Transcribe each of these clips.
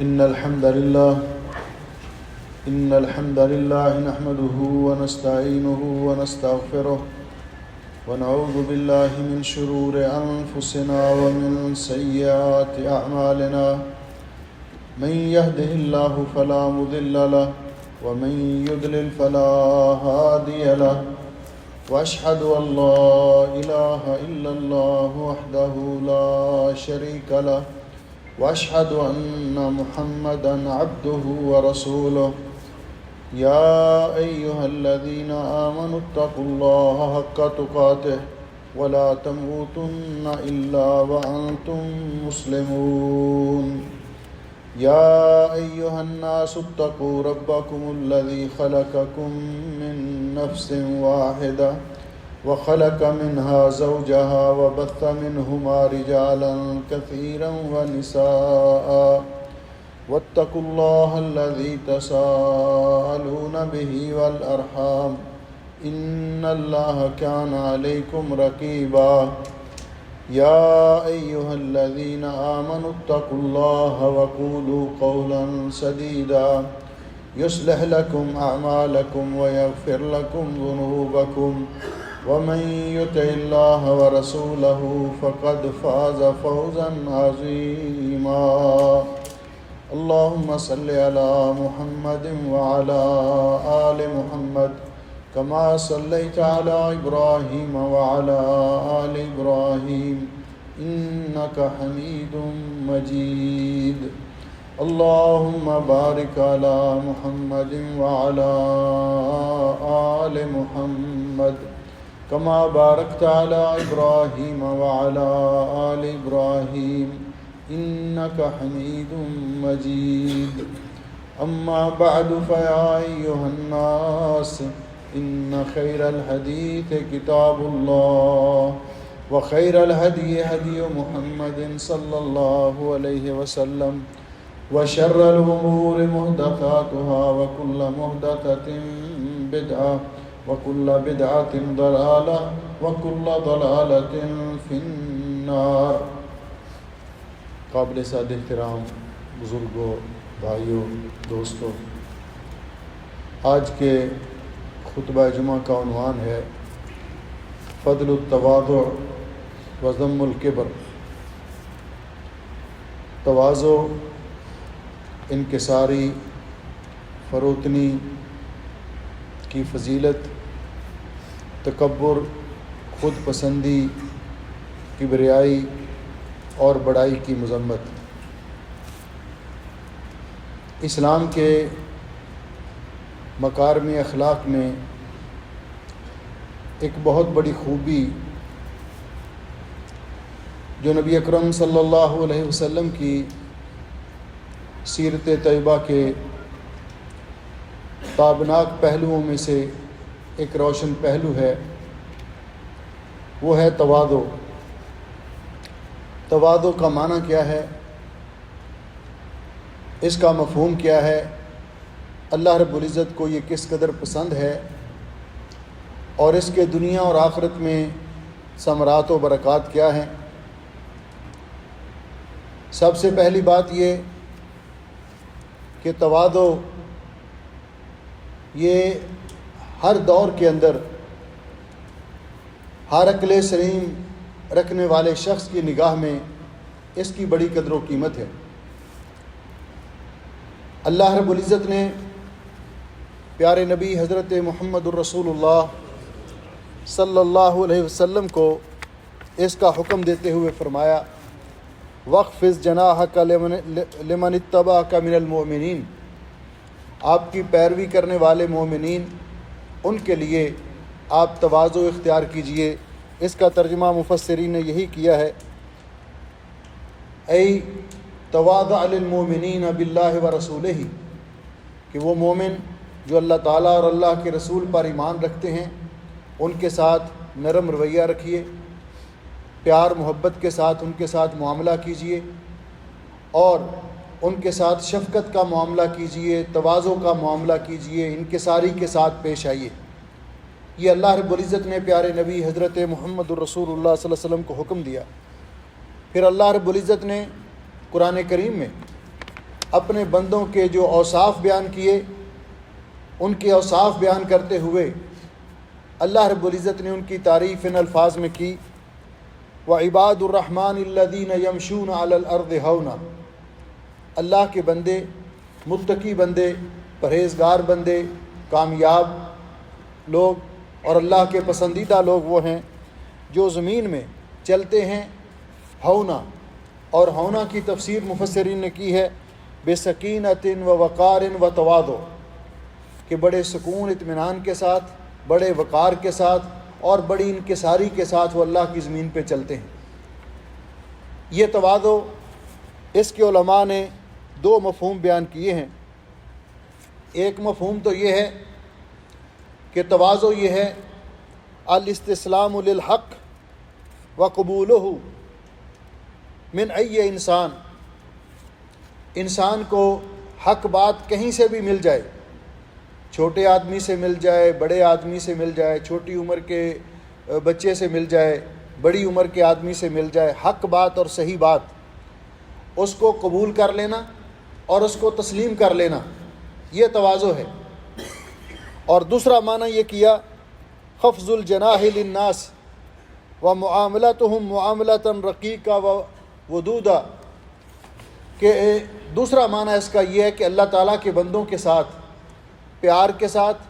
إن الحمد لله نحمده ونستعينه ونستغفره ونعوذ بالله من شرور أنفسنا ومن سيئات أعمالنا من يهده الله فلا مضل له ومن يضلل فلا هادي له وأشهد أن لا إله إلا الله وحده لا شريك له وأشهد أن محمدًا عبده ورسوله يا أيها الذين آمنوا اتقوا الله حق تقاته ولا تموتن إلا وأنتم مسلمون يا أيها الناس اتقوا ربكم الذي خلقكم من نفس واحدة وخلق منها زوجها وبث منهما رجالا كثيرا ونساء واتقوا الله الذي تساءلون به والأرحام إن الله كان عليكم رقيبا يا أيها الذين آمنوا اتقوا الله وقولوا قولا سديدا يصلح لكم أعمالكم ويغفر لكم ذنوبكم ومن يطع الله ورسوله فقد فاز فوزا عظيما اللهم صل على محمد وعلى آل محمد كما صليت على إبراهيم وعلى آل إبراهيم إنك حميد مجيد اللهم بارك على محمد وعلى آل محمد كما باركت على إبراهيم وعلى آل إبراهيم إنك حميد مجيد أما بعد فيا أيها الناس إن خير الحديث كتاب الله وخير الهدي هدي محمد صلى الله عليه وسلم وشر الأمور محدثاتها وكل محدثة بدعة وكل بدعة ضلالة وكل ضلالة في النار۔ قابل صد احترام بزرگوں، بھائیوں، دوستوں، آج کے خطبہ جمعہ کا عنوان ہے فضل التواضع و ذم الکبر۔ تواضع، انکساری، فروتنی کی فضیلت، تکبر، خود پسندی، کبریائی اور بڑائی کی مذمت۔ اسلام کے مکارم اخلاق میں ایک بہت بڑی خوبی جو نبی اکرم صلی اللہ علیہ وسلم کی سیرت طیبہ کے تابناک پہلوؤں میں سے ایک روشن پہلو ہے، وہ ہے تواضع۔ تواضع کا معنی کیا ہے، اس کا مفہوم کیا ہے، اللہ رب العزت کو یہ کس قدر پسند ہے، اور اس کے دنیا اور آخرت میں ثمرات و برکات کیا ہیں۔ سب سے پہلی بات یہ کہ تواضع یہ ہر دور کے اندر ہر عقل سلیم رکھنے والے شخص کی نگاہ میں اس کی بڑی قدر و قیمت ہے۔ اللہ رب العزت نے پیارے نبی حضرت محمد الرسول اللہ صلی اللہ علیہ وسلم کو اس کا حکم دیتے ہوئے فرمایا وَاخْفِضْ جَنَاحَكَ لِمَنِ اتَّبَعَكَ مِنَ الْمُؤْمِنِينَ، آپ کی پیروی کرنے والے مومنین، ان کے لیے آپ تواضع اختیار کیجئے۔ اس کا ترجمہ مفسرین نے یہی کیا ہے، اے تواضع للمؤمنین باللہ ورسولہ، کہ وہ مومن جو اللہ تعالیٰ اور اللہ کے رسول پر ایمان رکھتے ہیں ان کے ساتھ نرم رویہ رکھیے، پیار محبت کے ساتھ ان کے ساتھ معاملہ کیجئے، اور ان کے ساتھ شفقت کا معاملہ کیجئے، تواضع کا معاملہ کیجئے، انکساری کے ساتھ پیش آئیے۔ یہ اللہ رب العزت نے پیارے نبی حضرت محمد الرسول اللہ صلی اللہ علیہ وسلم کو حکم دیا۔ پھر اللہ رب العزت نے قرآن کریم میں اپنے بندوں کے جو اوصاف بیان کیے، ان کے اوصاف بیان کرتے ہوئے اللہ رب العزت نے ان کی تعریف ان الفاظ میں کی، وعباد الرحمن الذین یمشون علی الارض ہونا، اللہ کے بندے، متقی بندے، پرہیزگار بندے، کامیاب لوگ اور اللہ کے پسندیدہ لوگ وہ ہیں جو زمین میں چلتے ہیں ہونا، اور ہونا کی تفسیر مفسرین نے کی ہے بسکینۃ و وقار و تواضع، کہ بڑے سکون اطمینان کے ساتھ، بڑے وقار کے ساتھ اور بڑی انکساری کے ساتھ وہ اللہ کی زمین پہ چلتے ہیں۔ یہ تواضع، اس کے علماء نے دو مفہوم بیان کیے ہیں۔ ایک مفہوم تو یہ ہے کہ تواضع یہ ہے الاستسلام للحق وقبولہ من ای انسان کو حق بات کہیں سے بھی مل جائے، چھوٹے آدمی سے مل جائے، بڑے آدمی سے مل جائے، چھوٹی عمر کے بچے سے مل جائے، بڑی عمر کے آدمی سے مل جائے، حق بات اور صحیح بات اس کو قبول کر لینا اور اس کو تسلیم کر لینا، یہ تواضع ہے۔ اور دوسرا معنی یہ کیا خفض الجناح للناس ومعاملتهم معاملۃ رقیقہ وودودہ، کہ دوسرا معنی اس کا یہ ہے کہ اللہ تعالیٰ کے بندوں کے ساتھ پیار کے ساتھ،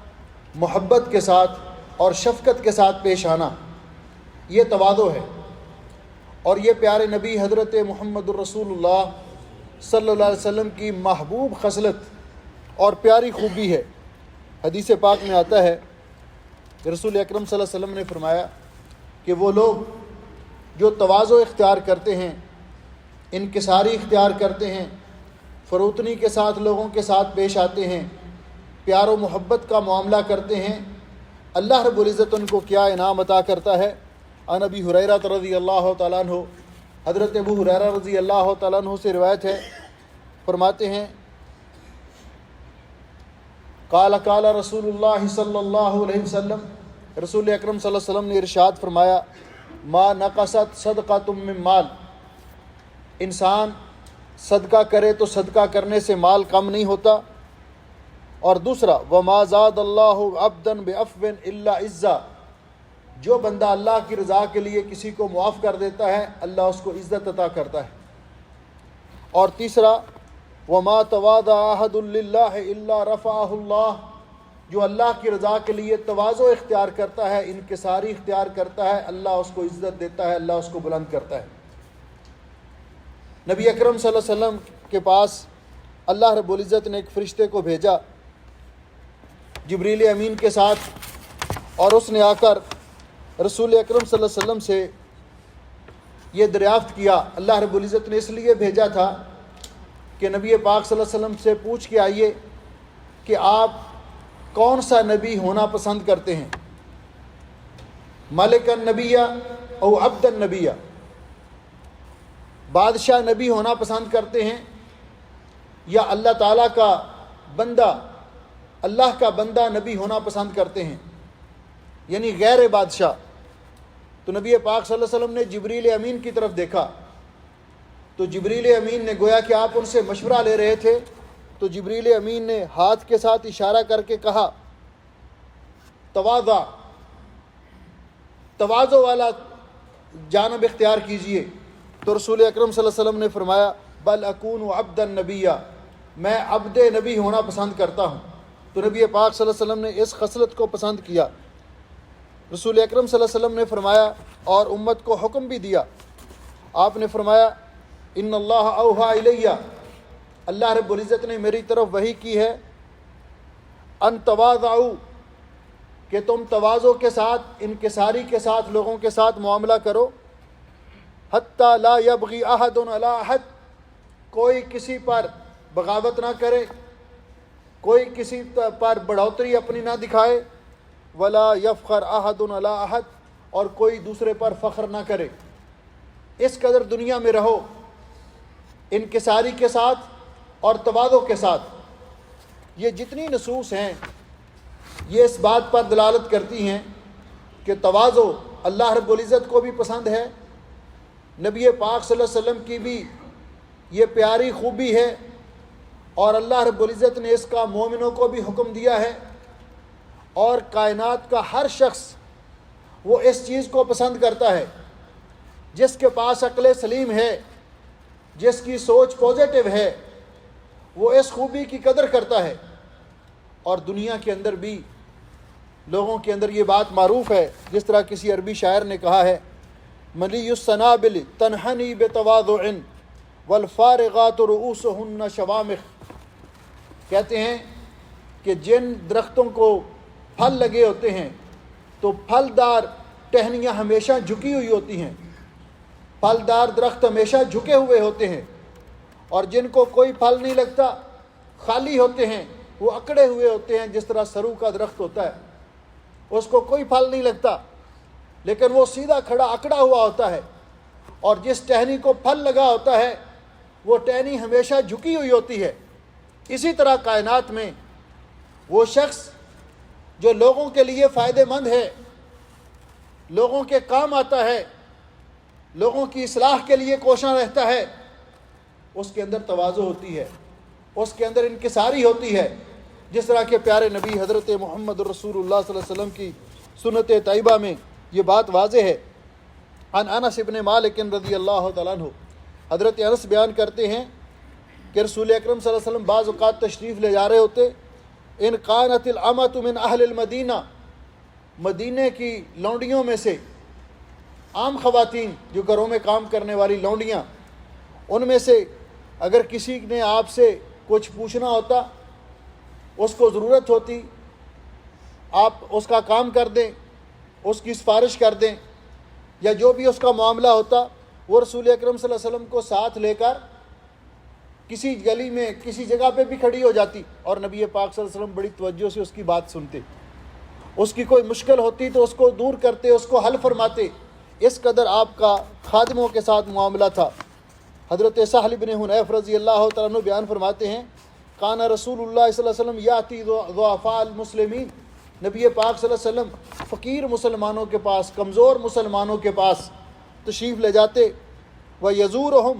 محبت کے ساتھ اور شفقت کے ساتھ پیش آنا، یہ تواضع ہے۔ اور یہ پیارے نبی حضرت محمد الرسول اللہ صلی اللہ علیہ وسلم کی محبوب خصلت اور پیاری خوبی ہے۔ حدیث پاک میں آتا ہے کہ رسول اکرم صلی اللہ علیہ وسلم نے فرمایا کہ وہ لوگ جو تواضع اختیار کرتے ہیں، انکساری اختیار کرتے ہیں، فروتنی کے ساتھ لوگوں کے ساتھ پیش آتے ہیں، پیار و محبت کا معاملہ کرتے ہیں، اللہ رب العزت ان کو کیا انعام عطا کرتا ہے۔ عن ابی ہریرہ رضی اللہ تعالیٰ عنہ، حضرت ابو ہریرہ رضی اللہ تعالیٰ عنہ سے روایت ہے، فرماتے ہیں قال قال رسول اللہ صلی اللہ علیہ وسلم، رسول اکرم صلی اللہ علیہ وسلم نے ارشاد فرمایا ما نقصت صدقۃ من مال، انسان صدقہ کرے تو صدقہ کرنے سے مال کم نہیں ہوتا۔ اور دوسرا وما زاد اللہ عبدا بعفو الا عزا، جو بندہ اللہ کی رضا کے لیے کسی کو معاف کر دیتا ہے اللہ اس کو عزت عطا کرتا ہے۔ اور تیسرا وما تواضع احد للہ الا رفعہ اللہ، جو اللہ کی رضا کے لیے تواضع اختیار کرتا ہے، انکساری اختیار کرتا ہے، اللہ اس کو عزت دیتا ہے، اللہ اس کو بلند کرتا ہے۔ نبی اکرم صلی اللہ علیہ وسلم کے پاس اللہ رب العزت نے ایک فرشتے کو بھیجا جبریل امین کے ساتھ، اور اس نے آ کر رسول اکرم صلی اللہ علیہ وسلم سے یہ دریافت کیا۔ اللہ رب العزت نے اس لیے بھیجا تھا کہ نبی پاک صلی اللہ علیہ وسلم سے پوچھ کے آئیے کہ آپ کون سا نبی ہونا پسند کرتے ہیں، ملک النبی او عبد النبی، بادشاہ نبی ہونا پسند کرتے ہیں یا اللہ تعالیٰ کا بندہ، اللہ کا بندہ نبی ہونا پسند کرتے ہیں، یعنی غیر بادشاہ۔ تو نبی پاک صلی اللہ علیہ وسلم نے جبریل امین کی طرف دیکھا، تو جبریل امین نے گویا کہ آپ ان سے مشورہ لے رہے تھے، تو جبریل امین نے ہاتھ کے ساتھ اشارہ کر کے کہا تواضع، تواضع والا جانب اختیار کیجئے۔ تو رسول اکرم صلی اللہ علیہ وسلم نے فرمایا بل اکون عبد النبی، میں عبد نبی ہونا پسند کرتا ہوں۔ تو نبی پاک صلی اللہ علیہ وسلم نے اس خصلت کو پسند کیا۔ رسول اکرم صلی اللہ علیہ وسلم نے فرمایا اور امت کو حکم بھی دیا، آپ نے فرمایا ان اللہ اوحا الیہ، اللہ رب العزت نے میری طرف وحی کی ہے، ان تواضعوا، کہ تم تواضع کے ساتھ، انکساری کے ساتھ لوگوں کے ساتھ معاملہ کرو، حتی لا یبغی احد علی احد، کوئی کسی پر بغاوت نہ کرے، کوئی کسی پر بڑھوتری اپنی نہ دکھائے، ولا یفخر احد علی احد، اور کوئی دوسرے پر فخر نہ کرے۔ اس قدر دنیا میں رہو انکساری کے ساتھ اور تواضع کے ساتھ۔ یہ جتنی نصوص ہیں یہ اس بات پر دلالت کرتی ہیں کہ تواضع اللہ رب العزت کو بھی پسند ہے، نبی پاک صلی اللہ علیہ وسلم کی بھی یہ پیاری خوبی ہے، اور اللہ رب العزت نے اس کا مومنوں کو بھی حکم دیا ہے، اور کائنات کا ہر شخص وہ اس چیز کو پسند کرتا ہے۔ جس کے پاس عقل سلیم ہے، جس کی سوچ پازیٹیو ہے، وہ اس خوبی کی قدر کرتا ہے۔ اور دنیا کے اندر بھی لوگوں کے اندر یہ بات معروف ہے، جس طرح کسی عربی شاعر نے کہا ہے، ملی السنابل تنحنی بتواضع والفارغات رؤوسهن شوامخ، کہتے ہیں کہ جن درختوں کو پھل لگے ہوتے ہیں تو پھلدار ٹہنیاں ہمیشہ جھکی ہوئی ہوتی ہیں، پھلدار درخت ہمیشہ جھکے ہوئے ہوتے ہیں، اور جن کو کوئی پھل نہیں لگتا، خالی ہوتے ہیں، وہ اکڑے ہوئے ہوتے ہیں، جس طرح سرو کا درخت ہوتا ہے، اس کو کوئی پھل نہیں لگتا لیکن وہ سیدھا کھڑا اکڑا ہوا ہوتا ہے، اور جس ٹہنی کو پھل لگا ہوتا ہے وہ ٹہنی ہمیشہ جھکی ہوئی ہوتی ہے۔ اسی طرح کائنات میں وہ شخص جو لوگوں کے لیے فائدہ مند ہے، لوگوں کے کام آتا ہے، لوگوں کی اصلاح کے لیے کوشاں رہتا ہے، اس کے اندر تواضع ہوتی ہے، اس کے اندر انکساری ہوتی ہے، جس طرح کہ پیارے نبی حضرت محمد رسول اللہ صلی اللہ علیہ وسلم کی سنت طیبہ میں یہ بات واضح ہے۔ عن انس ابن مالک رضی اللہ تعالیٰ عنہ، حضرت انس بیان کرتے ہیں کہ رسول اکرم صلی اللہ علیہ وسلم بعض اوقات تشریف لے جا رہے ہوتے، ان کانت الامۃ من اہل المدینہ، مدینے کی لونڈیوں میں سے، عام خواتین جو گھروں میں کام کرنے والی لونڈیاں، ان میں سے اگر کسی نے آپ سے کچھ پوچھنا ہوتا، اس کو ضرورت ہوتی، آپ اس کا کام کر دیں، اس کی سفارش کر دیں، یا جو بھی اس کا معاملہ ہوتا، وہ رسول اکرم صلی اللہ علیہ وسلم کو ساتھ لے کر کسی گلی میں کسی جگہ پہ بھی کھڑی ہو جاتی، اور نبی پاک صلی اللہ علیہ وسلم بڑی توجہ سے اس کی بات سنتے، اس کی کوئی مشکل ہوتی تو اس کو دور کرتے، اس کو حل فرماتے۔ اس قدر آپ کا خادموں کے ساتھ معاملہ تھا۔ حضرت سہل بن حنیف رضی اللہ تعالیٰ عنہ بیان فرماتے ہیں، کان رسول اللہ صلی اللہ علیہ وسلم یاتی ضعفاء المسلمین، نبی پاک صلی اللہ علیہ وسلم فقیر مسلمانوں کے پاس، کمزور مسلمانوں کے پاس تشریف لے جاتے، وَيَزُورُهُمْ،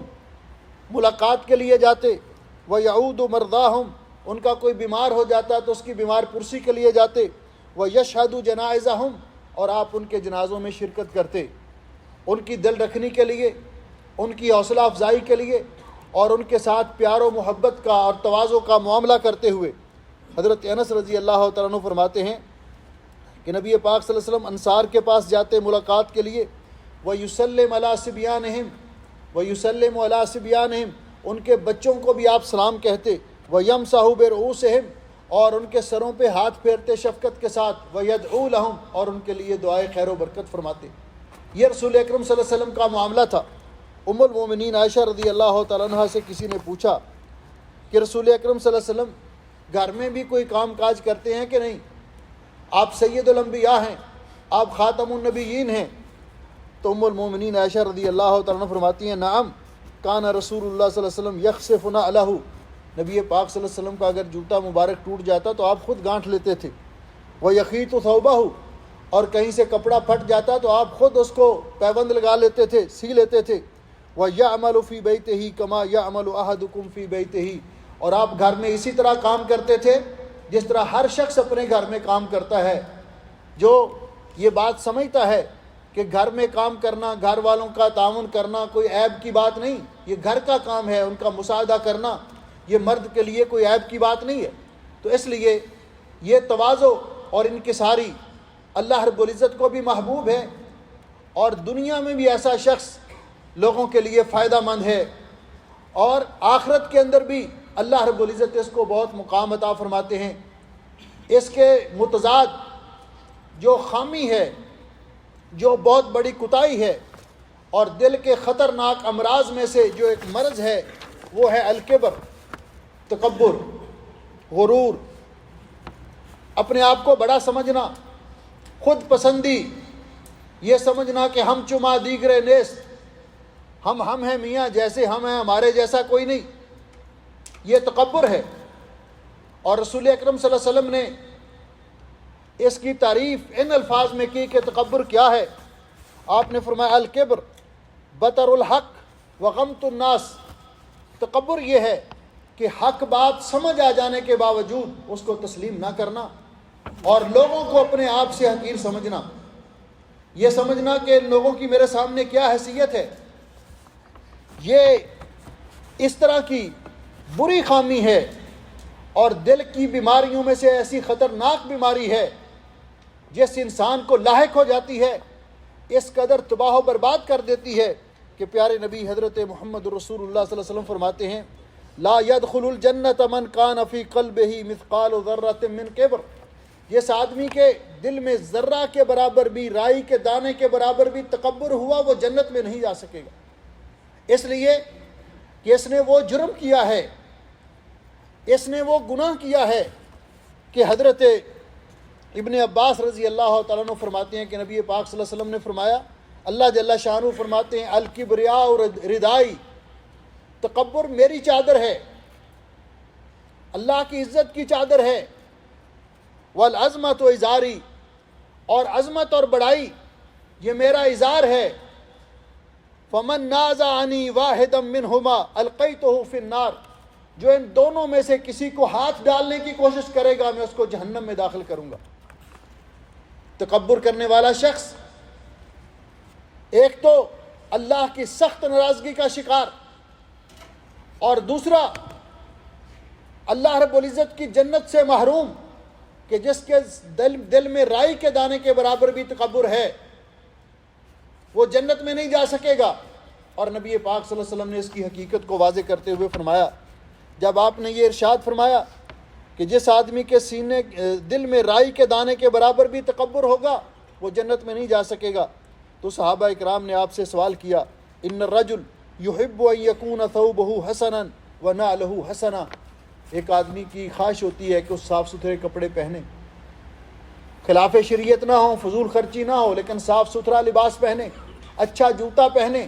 ملاقات کے لیے جاتے، وَيَعُودُ مَرْضَاهُمْ، ان کا کوئی بیمار ہو جاتا تو اس کی بیمار پرسی کے لیے جاتے، وَيَشْهَدُ جَنَائِزَهُمْ، اور آپ ان کے جنازوں میں شرکت کرتے، ان کی دل رکھنی کے لیے، ان کی حوصلہ افزائی کے لیے، اور ان کے ساتھ پیار و محبت کا اور تواضع کا معاملہ کرتے ہوئے۔ حضرت انس رضی اللہ تعالیٰ عنہ فرماتے ہیں کہ نبی پاک صلی اللہ علیہ وسلم انصار کے پاس جاتے ملاقات کے لیے، وَيُسَلِّمُ عَلَىٰ صِبْيَانِهِمْ وَيُسَلِّمُ عَلَىٰ صِبْيَانِهِمْ، ان کے بچوں کو بھی آپ سلام کہتے، وَيَمْسَحُ بِرُؤُوسِهِمْ، اور ان کے سروں پہ ہاتھ پھیرتے شفقت کے ساتھ، وَيَدْعُو لَهُمْ، اور ان کے لیے دعائے خیر و برکت فرماتے۔ یہ رسول اکرم صلی اللہ علیہ وسلم کا معاملہ تھا۔ ام المومنین عائشہ رضی اللہ تعالیٰ عنہ سے کسی نے پوچھا کہ رسول اکرم صلی اللہ علیہ وسلم گھر میں بھی کوئی کام کاج کرتے ہیں کہ نہیں؟ آپ سید الانبیاء ہیں، آپ خاتم النبیین ہیں۔ تو ام المومنین عائشہ رضی اللہ تعالیٰ عنہ فرماتی ہیں، نعم کان رسول اللہ صلی اللہ علیہ وسلم یخصف نعلہ، نبی پاک صلی اللہ علیہ وسلم کا اگر جوتا مبارک ٹوٹ جاتا تو آپ خود گانٹھ لیتے تھے، ویخیط ثوبہ، اور کہیں سے کپڑا پھٹ جاتا تو آپ خود اس کو پیبند لگا لیتے تھے، سی لیتے تھے، وَيَعْمَلُ فِي بَيْتِهِ كَمَا يَعْمَلُ أَحَدُكُمْ فِي بَيْتِهِ، اور آپ گھر میں اسی طرح کام کرتے تھے جس طرح ہر شخص اپنے گھر میں کام کرتا ہے۔ جو یہ بات سمجھتا ہے کہ گھر میں کام کرنا، گھر والوں کا تعاون کرنا کوئی عیب کی بات نہیں، یہ گھر کا کام ہے، ان کا مساعدہ کرنا یہ مرد کے لیے کوئی عیب کی بات نہیں ہے۔ تو اس لیے یہ تواضع اور انکساری اللہ رب العزت کو بھی محبوب ہے، اور دنیا میں بھی ایسا شخص لوگوں کے لیے فائدہ مند ہے، اور آخرت کے اندر بھی اللہ رب العزت اس کو بہت مقام عطا فرماتے ہیں۔ اس کے متضاد جو خامی ہے، جو بہت بڑی کوتاہی ہے، اور دل کے خطرناک امراض میں سے جو ایک مرض ہے، وہ ہے الکبر، تکبر، غرور، اپنے آپ کو بڑا سمجھنا، خود پسندی، یہ سمجھنا کہ ہم چما دیگرے نیست، ہم ہیں میاں، جیسے ہم ہیں ہمارے جیسا کوئی نہیں، یہ تکبر ہے۔ اور رسول اکرم صلی اللہ علیہ وسلم نے اس کی تعریف ان الفاظ میں کی کہ تکبر کیا ہے۔ آپ نے فرمایا الکبر بطر الحق وغمت الناس، تکبر یہ ہے کہ حق بات سمجھ آ جانے کے باوجود اس کو تسلیم نہ کرنا اور لوگوں کو اپنے آپ سے حقیر سمجھنا، یہ سمجھنا کہ لوگوں کی میرے سامنے کیا حیثیت ہے، یہ اس طرح کی بری خامی ہے اور دل کی بیماریوں میں سے ایسی خطرناک بیماری ہے جس انسان کو لاحق ہو جاتی ہے، اس قدر تباہ و برباد کر دیتی ہے کہ پیارے نبی حضرت محمد رسول اللہ صلی اللہ علیہ وسلم فرماتے ہیں لا يدخل الجنت من کان فی قلبہ مثقال ذرۃ من کبر، جس آدمی کے دل میں ذرہ کے برابر بھی، رائی کے دانے کے برابر بھی تکبر ہوا، وہ جنت میں نہیں جا سکے گا، اس لیے کہ اس نے وہ جرم کیا ہے، اس نے وہ گناہ کیا ہے کہ حضرت ابن عباس رضی اللہ تعالیٰ عنہ فرماتے ہیں کہ نبی پاک صلی اللہ علیہ وسلم نے فرمایا، اللہ جل شانہ فرماتے ہیں الکبریاء ردائی، تکبر میری چادر ہے، اللہ کی عزت کی چادر ہے، والعظمت و ازاری، اور عظمت اور بڑائی یہ میرا ازار ہے، فمن نازعنی واحدا منہما القیتہ فی النار، جو ان دونوں میں سے کسی کو ہاتھ ڈالنے کی کوشش کرے گا میں اس کو جہنم میں داخل کروں گا۔ تکبر کرنے والا شخص ایک تو اللہ کی سخت ناراضگی کا شکار، اور دوسرا اللہ رب العزت کی جنت سے محروم، کہ جس کے دل میں رائی کے دانے کے برابر بھی تکبر ہے وہ جنت میں نہیں جا سکے گا۔ اور نبی پاک صلی اللہ علیہ وسلم نے اس کی حقیقت کو واضح کرتے ہوئے فرمایا، جب آپ نے یہ ارشاد فرمایا کہ جس آدمی کے سینے دل میں رائی کے دانے کے برابر بھی تکبر ہوگا وہ جنت میں نہیں جا سکے گا، تو صحابہ اکرام نے آپ سے سوال کیا ان الرجل یحب ان یکون ثوبہ حسنا ونعلہ حسنا، ایک آدمی کی خواہش ہوتی ہے کہ اس صاف ستھرے کپڑے پہنے، خلاف شریعت نہ ہو، فضول خرچی نہ ہو، لیکن صاف ستھرا لباس پہنے، اچھا جوتا پہنے،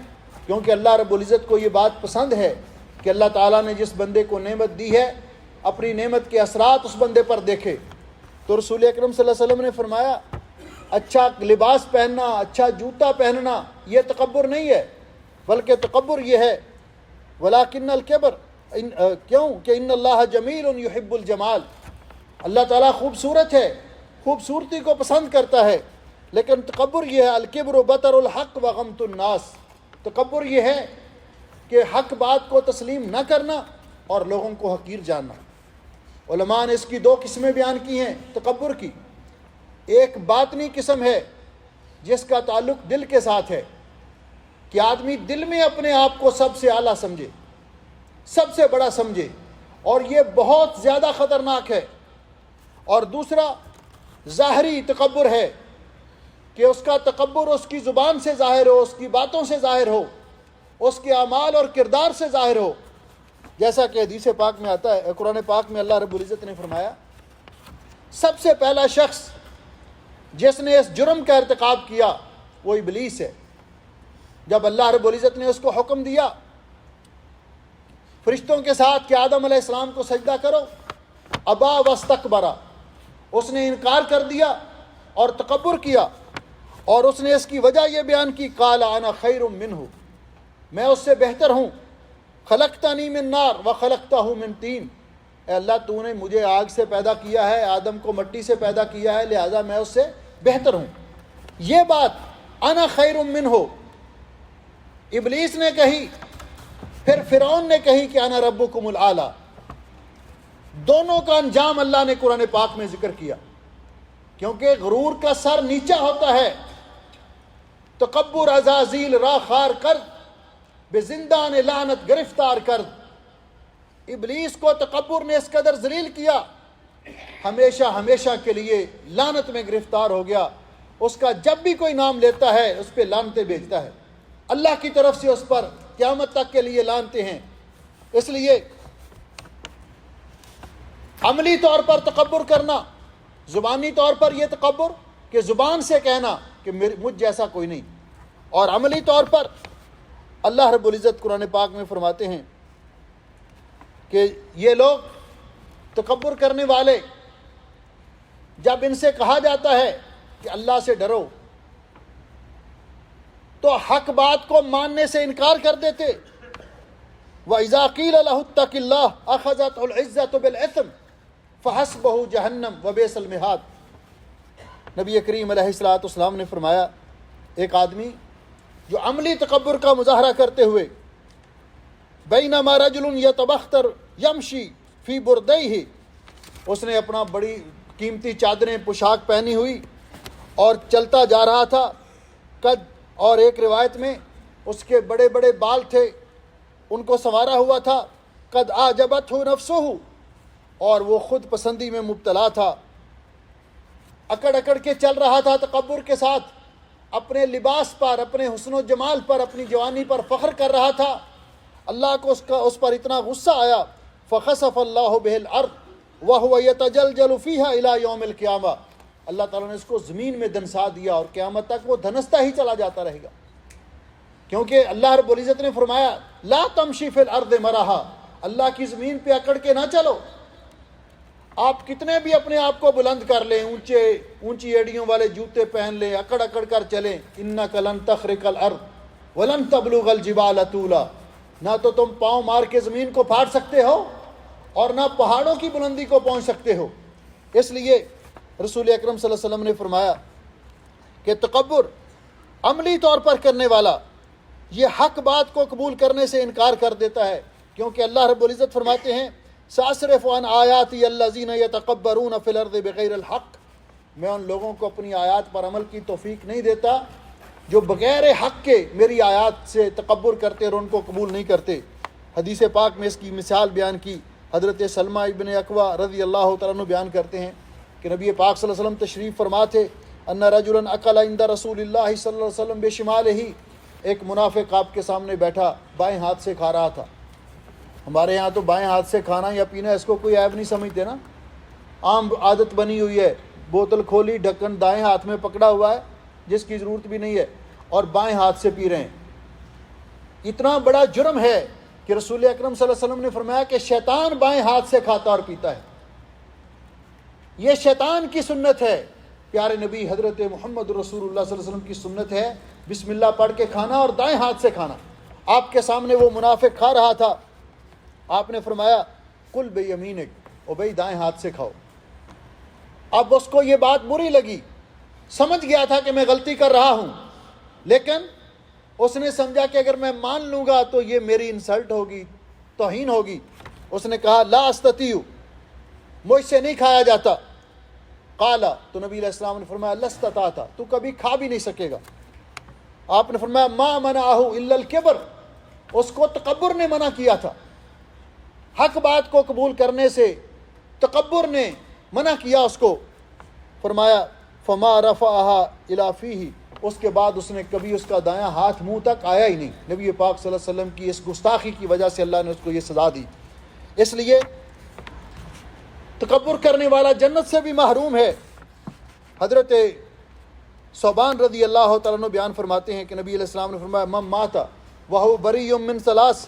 کیونکہ اللہ رب العزت کو یہ بات پسند ہے کہ اللہ تعالیٰ نے جس بندے کو نعمت دی ہے اپنی نعمت کے اثرات اس بندے پر دیکھے۔ تو رسول اکرم صلی اللہ علیہ وسلم نے فرمایا اچھا لباس پہننا، اچھا جوتا پہننا یہ تکبر نہیں ہے، بلکہ تکبر یہ ہے ولیکن الکبر، کیوں کہ ان اللہ جمیل یحب الجمال، اللہ تعالیٰ خوبصورت ہے، خوبصورتی کو پسند کرتا ہے، لیکن تکبر یہ ہے الکبر بطر الحق وغمط الناس، تکبر یہ ہے کہ حق بات کو تسلیم نہ کرنا اور لوگوں کو حقیر جاننا۔ علماء نے اس کی دو قسمیں بیان کی ہیں تکبر کی، ایک باطنی قسم ہے جس کا تعلق دل کے ساتھ ہے کہ آدمی دل میں اپنے آپ کو سب سے اعلیٰ سمجھے، سب سے بڑا سمجھے، اور یہ بہت زیادہ خطرناک ہے۔ اور دوسرا ظاہری تکبر ہے کہ اس کا تکبر اس کی زبان سے ظاہر ہو، اس کی باتوں سے ظاہر ہو، اس کے اعمال اور کردار سے ظاہر ہو، جیسا کہ حدیث پاک میں آتا ہے، قرآن پاک میں اللہ رب العزت نے فرمایا سب سے پہلا شخص جس نے اس جرم کا ارتکاب کیا وہ ابلیس ہے۔ جب اللہ رب العزت نے اس کو حکم دیا فرشتوں کے ساتھ کہ آدم علیہ السلام کو سجدہ کرو، ابا واستکبرا، اس نے انکار کر دیا اور تکبر کیا، اور اس نے اس کی وجہ یہ بیان کی قال انا خیر منہ، میں اس سے بہتر ہوں، خلقتنی من نار وخلقتہ من طین، اے اللہ تو نے مجھے آگ سے پیدا کیا ہے، آدم کو مٹی سے پیدا کیا ہے، لہذا میں اس سے بہتر ہوں۔ یہ بات انا خیر منہ ابلیس نے کہی، پھر فرعون نے کہی کہ انا ربکم الاعلی، دونوں کا انجام اللہ نے قرآن پاک میں ذکر کیا، کیونکہ غرور کا سر نیچا ہوتا ہے۔ تکبر عزازیل را خار کرد، بے زندان لعنت گرفتار کرد، ابلیس کو تکبر نے اس قدر ذلیل کیا ہمیشہ ہمیشہ کے لیے لعنت میں گرفتار ہو گیا۔ اس کا جب بھی کوئی نام لیتا ہے اس پہ لعنتیں بھیجتا ہے، اللہ کی طرف سے اس پر قیامت تک کے لیے لعنتیں ہیں۔ اس لیے عملی طور پر تکبر کرنا، زبانی طور پر یہ تکبر کہ زبان سے کہنا کہ مجھ جیسا کوئی نہیں، اور عملی طور پر اللہ رب العزت قرآن پاک میں فرماتے ہیں کہ یہ لوگ تکبر کرنے والے جب ان سے کہا جاتا ہے کہ اللہ سے ڈرو تو حق بات کو ماننے سے انکار کر دیتے، وَإِذَا قِيلَ لَهُ اتَّقِ اللَّهَ أَخَذَتْهُ الْعِزَّةُ بِالْإِثْمِ فَحَسْبُهُ جَهَنَّمُ وَبِئْسَ الْمِهَادُ۔ نبی کریم علیہ السلام نے فرمایا ایک آدمی جو عملی تکبر کا مظاہرہ کرتے ہوئے بینما رجل یتبختر یمشی فی بردیہ، اس نے اپنا بڑی قیمتی چادریں پوشاک پہنی ہوئی اور چلتا جا رہا تھا، قد، اور ایک روایت میں اس کے بڑے بڑے بال تھے، ان کو سنوارا ہوا تھا، قد اعجبتہ نفسہ، اور وہ خود پسندی میں مبتلا تھا، اکڑ اکڑ کے چل رہا تھا تکبر کے ساتھ، اپنے لباس پر، اپنے حسن و جمال پر، اپنی جوانی پر فخر کر رہا تھا۔ اللہ کو اس پر اتنا غصہ آیا، فخسف اللہ بہ الارض وہو یتجلجل فیہا الی یوم القیامہ، اللہ تعالیٰ نے اس کو زمین میں دھنسا دیا اور قیامت تک وہ دھنستا ہی چلا جاتا رہے گا، کیونکہ اللہ رب العزت نے فرمایا لا تمشی فی الارض مرحا، اللہ کی زمین پہ اکڑ کے نہ چلو۔ آپ کتنے بھی اپنے آپ کو بلند کر لیں، اونچی ایڑیوں والے جوتے پہن لیں، اکڑ اکڑ کر چلیں، انک لن تخرق الارض ولن تبلغ الجبال طولا، نہ تو تم پاؤں مار کے زمین کو پھاڑ سکتے ہو اور نہ پہاڑوں کی بلندی کو پہنچ سکتے ہو۔ اس لیے رسول اکرم صلی اللہ علیہ وسلم نے فرمایا کہ تکبر عملی طور پر کرنے والا یہ حق بات کو قبول کرنے سے انکار کر دیتا ہے، کیونکہ اللہ رب العزت فرماتے ہیں سأصرف عن آیاتی الذین یتکبرون فی الارض بغیر الحق، میں ان لوگوں کو اپنی آیات پر عمل کی توفیق نہیں دیتا جو بغیر حق کے میری آیات سے تکبر کرتے اور ان کو قبول نہیں کرتے۔ حدیث پاک میں اس کی مثال بیان کی، حضرت سلمہ ابن اکوع رضی اللہ تعالیٰ عنہ بیان کرتے ہیں کہ نبی پاک صلی اللہ علیہ وسلم تشریف فرما تھے، ان رجلا اکل عند رسول اللہ صلی اللہ علیہ وسلم بشمالہ، ایک منافق آپ کے سامنے بیٹھا بائیں ہاتھ سے کھا رہا تھا۔ ہمارے یہاں تو بائیں ہاتھ سے کھانا یا پینا اس کو کوئی عیب نہیں سمجھتے نا، عام عادت بنی ہوئی ہے، بوتل کھولی، ڈھکن دائیں ہاتھ میں پکڑا ہوا ہے جس کی ضرورت بھی نہیں ہے اور بائیں ہاتھ سے پی رہے ہیں۔ اتنا بڑا جرم ہے کہ رسول اکرم صلی اللہ علیہ وسلم نے فرمایا کہ شیطان بائیں ہاتھ سے کھاتا اور پیتا ہے، یہ شیطان کی سنت ہے۔ پیارے نبی حضرت محمد رسول اللہ صلی اللہ علیہ وسلم کی سنت ہے بسم اللہ پڑھ کے کھانا اور دائیں ہاتھ سے کھانا۔ آپ کے سامنے وہ منافق کھا رہا تھا، آپ نے فرمایا کل بیمینک، او بھائی دائیں ہاتھ سے کھاؤ۔ اب اس کو یہ بات بری لگی، سمجھ گیا تھا کہ میں غلطی کر رہا ہوں، لیکن اس نے سمجھا کہ اگر میں مان لوں گا تو یہ میری انسلٹ ہوگی، توہین ہوگی۔ اس نے کہا لا استطیع، مجھ سے نہیں کھایا جاتا۔ قالا، تو نبی علیہ السلام نے فرمایا لستطعت، تو کبھی کھا بھی نہیں سکے گا۔ آپ نے فرمایا ما منعہ الا الکبر، اس کو تکبر نے منع کیا تھا، حق بات کو قبول کرنے سے تکبر نے منع کیا اس کو۔ فرمایا فما رفعها الی فیہ، اس کے بعد اس نے کبھی اس کا دایاں ہاتھ منہ تک آیا ہی نہیں۔ نبی پاک صلی اللہ علیہ وسلم کی اس گستاخی کی وجہ سے اللہ نے اس کو یہ سزا دی۔ اس لیے تکبر کرنے والا جنت سے بھی محروم ہے۔ حضرت ثوبان رضی اللہ تعالیٰ عنہ بیان فرماتے ہیں کہ نبی علیہ السلام نے فرمایا من مات وہو بری من ثلاث،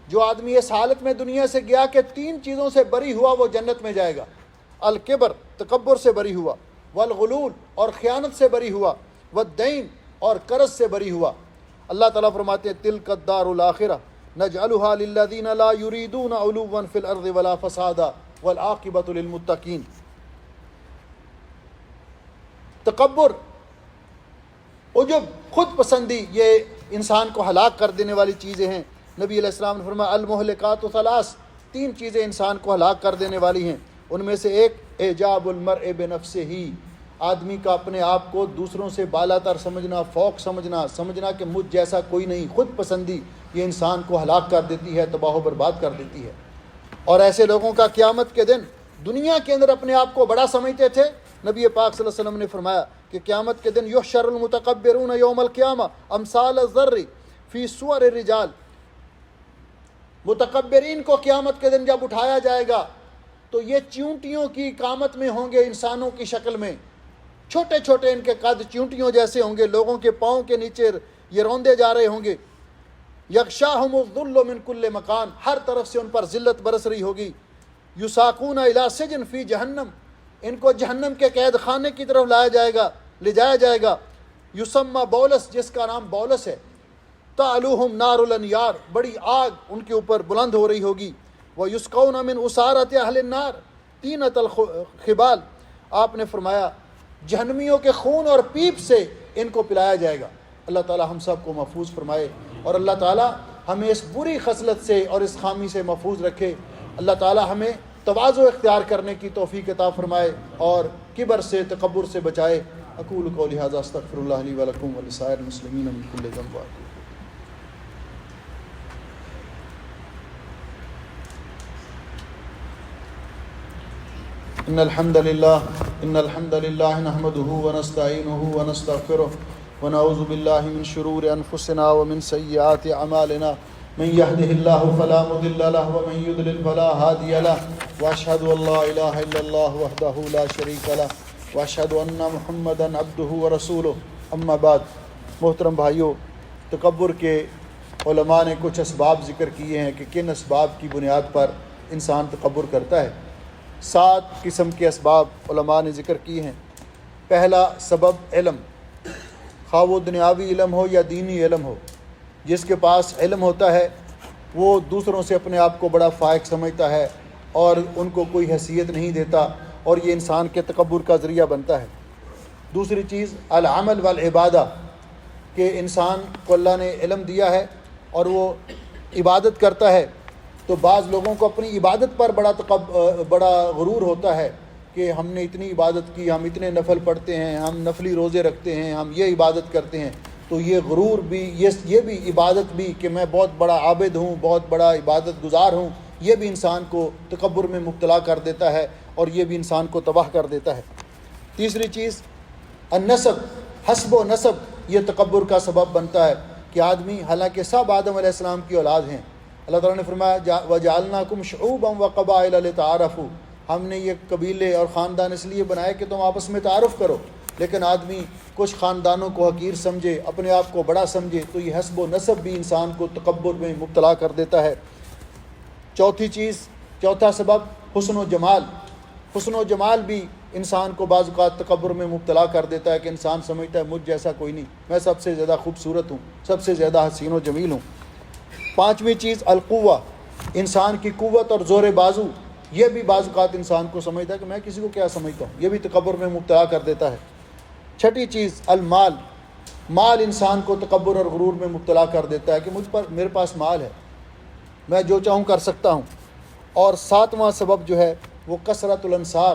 جو آدمی اس حالت میں دنیا سے گیا کہ تین چیزوں سے بری ہوا وہ جنت میں جائے گا، الکبر، تکبر سے بری ہوا، والغلول، اور خیانت سے بری ہوا، والدین، اور قرض سے بری ہوا۔ اللہ تعالیٰ فرماتے ہیں تلک الدار الآخرہ نجعلها للذین لا یریدون علوا فی الارض ولا فسادا والعاقبۃ للمتقین۔ تکبر، عجب، خود پسندی، یہ انسان کو ہلاک کر دینے والی چیزیں ہیں۔ نبی علیہ السلام نے فرمایا المہلکات ثلاث، تین چیزیں انسان کو ہلاک کر دینے والی ہیں، ان میں سے ایک اعجاب المرء بنفسہ، آدمی کا اپنے آپ کو دوسروں سے بالا تر سمجھنا، فوق سمجھنا کہ مجھ جیسا کوئی نہیں، خود پسندی، یہ انسان کو ہلاک کر دیتی ہے، تباہ و برباد کر دیتی ہے۔ اور ایسے لوگوں کا قیامت کے دن دنیا کے اندر اپنے آپ کو بڑا سمجھتے تھے، نبی پاک صلی اللہ علیہ وسلم نے فرمایا کہ قیامت کے دن یحشر المتکبرون یوم القیامہ امثال الذر فی صور الرجال، متکبرین کو قیامت کے دن جب اٹھایا جائے گا تو یہ چیونٹیوں کی قامت میں ہوں گے، انسانوں کی شکل میں، چھوٹے چھوٹے ان کے قد چیونٹیوں جیسے ہوں گے، لوگوں کے پاؤں کے نیچے یہ روندے جا رہے ہوں گے۔ یغشاہم الذل من کل مکان، ہر طرف سے ان پر ذلت برس رہی ہوگی۔ یساقون الی سجن فی جہنم، ان کو جہنم کے قید خانے کی طرف لے جایا جائے گا۔ یسمى بولس، جس کا نام بولس ہے، تعلوہم نار الانیار، بڑی آگ ان کے اوپر بلند ہو رہی ہوگی، وَيُسْقَوْنَ مِنْ أُسَارَةِ أَهْلِ النَّارِ طِينَةَ الْخِبَالِ، آپ نے فرمایا جہنمیوں کے خون اور پیپ سے ان کو پلایا جائے گا۔ اللہ تعالی ہم سب کو محفوظ فرمائے، اور اللہ تعالی ہمیں اس بری خصلت سے اور اس خامی سے محفوظ رکھے۔ اللہ تعالی ہمیں تواضع اختیار کرنے کی توفیق عطا فرمائے اور کبر سے، تکبر سے بچائے۔ اقول قولی ھذا استغفر اللہ لی ولکم ولسائر المسلمین من کل ذنب۔ ان الحمد للہ نحمده ونستعینه ونستغفره ونعوذ باللہ من شرور انفسنا ومن سیئات اعمالنا، من يهده الله فلا مضل له ومن يضلل فلا هادي له، واشهد ان لا اله الا الله وحده لا شريك له، واشهد ان محمدا عبده ورسوله۔ اما بعد، محترم بھائیو، تکبر کے علماء نے کچھ اسباب ذکر کیے ہیں کہ کن اسباب کی بنیاد پر انسان تکبر کرتا ہے۔ 7 قسم کے اسباب علماء نے ذکر کی ہیں۔ پہلا سبب علم، خواہ وہ دنیاوی علم ہو یا دینی علم ہو۔ جس کے پاس علم ہوتا ہے وہ دوسروں سے اپنے آپ کو بڑا فائق سمجھتا ہے اور ان کو کوئی حیثیت نہیں دیتا، اور یہ انسان کے تکبر کا ذریعہ بنتا ہے۔ دوسری چیز العمل والعبادہ، کہ انسان کو اللہ نے علم دیا ہے اور وہ عبادت کرتا ہے، تو بعض لوگوں کو اپنی عبادت پر بڑا غرور ہوتا ہے کہ ہم نے اتنی عبادت کی، ہم اتنے نفل پڑھتے ہیں، ہم نفلی روزے رکھتے ہیں، ہم یہ عبادت کرتے ہیں۔ تو یہ غرور بھی، یہ بھی عبادت بھی کہ میں بہت بڑا عابد ہوں، بہت بڑا عبادت گزار ہوں، یہ بھی انسان کو تکبر میں مبتلا کر دیتا ہے اور یہ بھی انسان کو تباہ کر دیتا ہے۔ تیسری چیز النسب، حسب و نسب، یہ تکبر کا سبب بنتا ہے کہ آدمی، حالانکہ سب آدم علیہ السلام کی اولاد ہیں، اللہ تعالیٰ نے فرمایا وَجَعَلْنَاكُمْ شُعُوبًا وَقَبَائِلَ لِتَعَارَفُوا، ہم نے یہ قبیلے اور خاندان اس لیے بنائے کہ تم آپس میں تعارف کرو۔ لیکن آدمی کچھ خاندانوں کو حقیر سمجھے، اپنے آپ کو بڑا سمجھے، تو یہ حسب و نسب بھی انسان کو تکبر میں مبتلا کر دیتا ہے۔ چوتھا سبب حسن و جمال، حسن و جمال بھی انسان کو بعض اوقات تکبر میں مبتلا کر دیتا ہے کہ انسان سمجھتا ہے مجھ جیسا کوئی نہیں، میں سب سے زیادہ خوبصورت ہوں، سب سے زیادہ حسین و جمیل ہوں۔ پانچویں چیز القوہ، انسان کی قوت اور زور بازو، یہ بھی بعض اوقات انسان کو سمجھتا ہے کہ میں کسی کو کیا سمجھتا ہوں، یہ بھی تکبر میں مبتلا کر دیتا ہے۔ چھٹی چیز المال، مال انسان کو تکبر اور غرور میں مبتلا کر دیتا ہے کہ میرے پاس مال ہے، میں جو چاہوں کر سکتا ہوں۔ اور ساتواں سبب جو ہے وہ کثرت الانصار،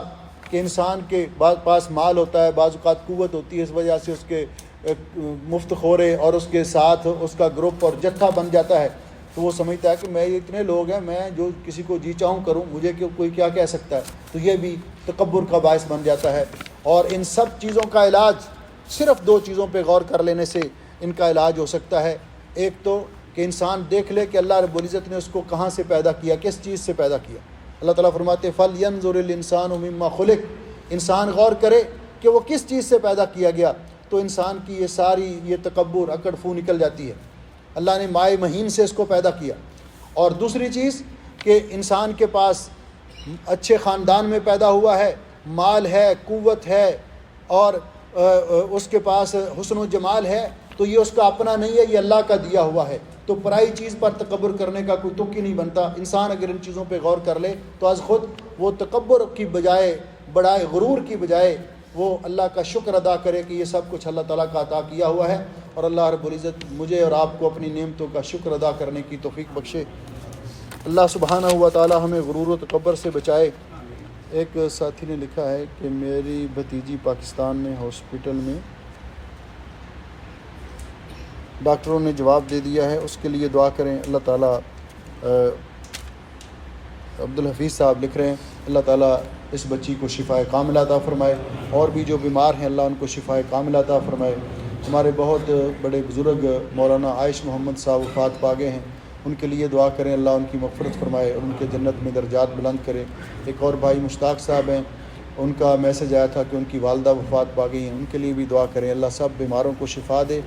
کہ انسان کے پاس مال ہوتا ہے، بعض اوقات قوت ہوتی ہے، اس وجہ سے اس کے مفت خورے اور اس کے ساتھ اس کا گروپ اور جتھا بن جاتا ہے، تو وہ سمجھتا ہے کہ میں اتنے لوگ ہیں، میں جو کسی کو جی چاہوں کروں، مجھے کوئی کیا کہہ سکتا ہے، تو یہ بھی تکبر کا باعث بن جاتا ہے۔ اور ان سب چیزوں کا علاج صرف 2 چیزوں پہ غور کر لینے سے ان کا علاج ہو سکتا ہے۔ ایک تو کہ انسان دیکھ لے کہ اللہ رب العزت نے اس کو کہاں سے پیدا کیا، کس چیز سے پیدا کیا۔ اللہ تعالیٰ فرماتے فَلْيَنظُرِ الْإِنسَانُ مِمَّا خُلِقَ، انسان غور کرے کہ وہ کس چیز سے پیدا کیا گیا، تو انسان کی یہ ساری یہ تکبر اکڑ فو نکل جاتی ہے۔ اللہ نے مائع مہین سے اس کو پیدا کیا۔ اور دوسری چیز کہ انسان کے پاس اچھے خاندان میں پیدا ہوا ہے، مال ہے، قوت ہے، اور اس کے پاس حسن و جمال ہے، تو یہ اس کا اپنا نہیں ہے، یہ اللہ کا دیا ہوا ہے۔ تو پرائی چیز پر تکبر کرنے کا کوئی تک ہی نہیں بنتا۔ انسان اگر ان چیزوں پہ غور کر لے تو از خود وہ تکبر کی بجائے، بڑائے غرور کی بجائے، وہ اللہ کا شکر ادا کرے کہ یہ سب کچھ اللہ تعالیٰ کا عطا کیا ہوا ہے، اور اللہ رب العزت مجھے اور آپ کو اپنی نعمتوں کا شکر ادا کرنے کی توفیق بخشے۔ اللہ سبحانہ و تعالیٰ ہمیں غرور و تکبر سے بچائے۔ ایک ساتھی نے لکھا ہے کہ میری بھتیجی پاکستان میں ہاسپٹل میں، ڈاکٹروں نے جواب دے دیا ہے، اس کے لیے دعا کریں۔ اللہ تعالیٰ، عبدالحفیظ صاحب لکھ رہے ہیں، اللہ تعالیٰ اس بچی کو شفائے کاملہ عطا فرمائے، اور بھی جو بیمار ہیں اللہ ان کو شفائے کاملہ عطا فرمائے۔ ہمارے بہت بڑے بزرگ مولانا عائش محمد صاحب وفات پا گئے ہیں، ان کے لیے دعا کریں، اللہ ان کی مغفرت فرمائے اور ان کے جنت میں درجات بلند کرے۔ ایک اور بھائی مشتاق صاحب ہیں، ان کا میسج آیا تھا کہ ان کی والدہ وفات پا گئی ہیں، ان کے لیے بھی دعا کریں، اللہ سب بیماروں کو شفا دے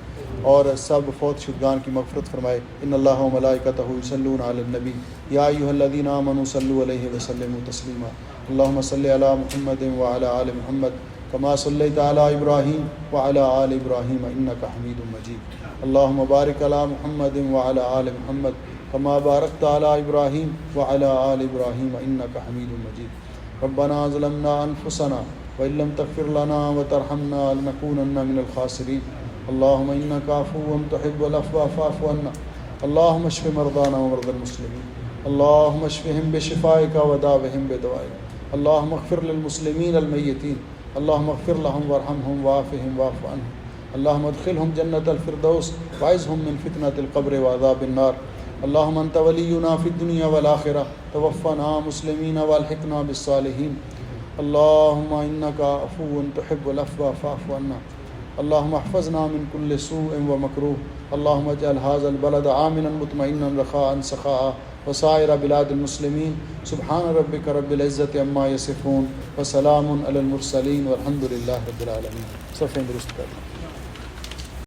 اور سب فوت شدگان کی مغفرت فرمائے۔ ان اللہ و ملائکتہ یصلون علی النبی یا ایھا الذین آمنوا صلوا علیہ وسلموا تسلیما۔ اللہم صل علی محمد وعلی آل محمد كما صليت على إبراهيم وعلى آل إبراهيم إنك حميد مجيد. اللهم بارك على محمد وعلى آل محمد كما باركت على إبراهيم وعلى آل إبراهيم إنك حميد مجيد. ربنا ظلمنا أنفسنا وإن لم تغفر لنا وترحمنا لنكونن من الخاسرين. اللهم إنك عفو تحب العفو فاعف عنا. اللهم اشف مرضانا ومرضى المسلمين. اللهم اشفهم بشفائك وداوهم بدوائك. اللهم اغفر للمسلمين الميتين. اللهم اغفر لهم وارحمهم وعافهم واعف عنهم. اللهم ادخلهم جنة الفردوس واعذهم من فتنة القبر وعذاب النار. اللهم انت ولينا في الدنيا والآخرة توفنا مسلمين والحقنا بالصالحين. اللهم انك عفو تحب العفو فاعف عنا. اللهم احفظنا من كل سوء ومكروه. اللهم اجعل هذا البلد آمنا مطمئنا رخاء سخاء وسائر بلاد المسلمين. سبحان ربك رب العزة عما يصفون وسلام على المرسلين والحمد لله رب العالمين. صفحہ درست کرنا.